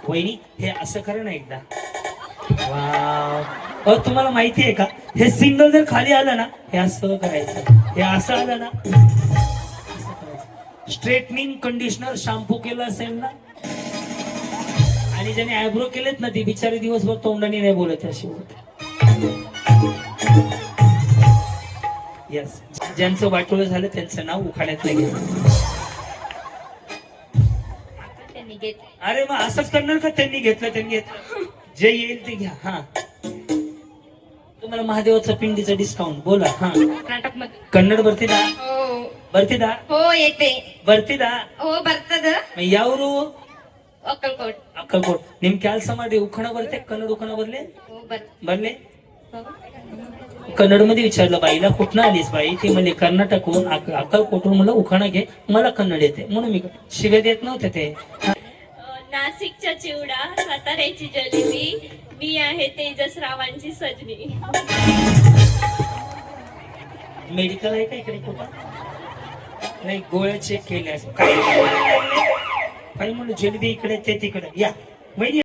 वहिनी हे असं करा ना एकदा. वाव. तुम्हाला माहिती आहे का हे सिंगल जर खाली आलं ना हे असं करायचं, हे असं आलं ना स्ट्रेटनिंग कंडिशनर शॅम्पू केलं असेल ना आणि ज्याने आयब्रो केलेत ना ते बिचारे दिवसभर तोंडाने नाही बोलत अशी होत. यस, ज्यांचं वाटोळं झालं त्यांचं नाव उखाण्यात नाही घेतलं. अरे मग असंच करणार का? त्यांनी घेतलं जे येईल ते घ्या. हा, तुम्हाला महादेवाचं पिंडीचं डिस्काउंट बोला. हा, कर्नाटक मध्ये कन्नड ಬರ್ತಿದಾ? हो ಬರ್ತಿದಾ? हो येते ಬರ್ತಿದಾ? हो ಬರ್ತದ ಯಾವರು? ಅಕ್ಕಲ್ಕೋಟ್ ಅಕ್ಕಲ್ಕೋಟ್. ನಿಮ್ ಕೆಲಸ ಮಾಡಿ ಉಖಣ ಬರ್ते कन्नड उखण बरले हो बरले. कन्नड मध्ये विचारलं बाईला कुठनं आलीस बाई, ती म्हणली कर्नाटकहून. अक्कलकोटहून म्हणलं उखाणा घे, मला कन्नड येते म्हणून मी शिव्या देत नव्हते ते. नाशिकचा चिवडा, साताऱ्याची जलेबी, मी आहे तेजसरावांची सजनी. मेडिकल आहे का इकडे कुठं? नाही, गोळ्या चेक केल्या काही म्हणून जलेबी इकडे ते तिकडे. या वहिनी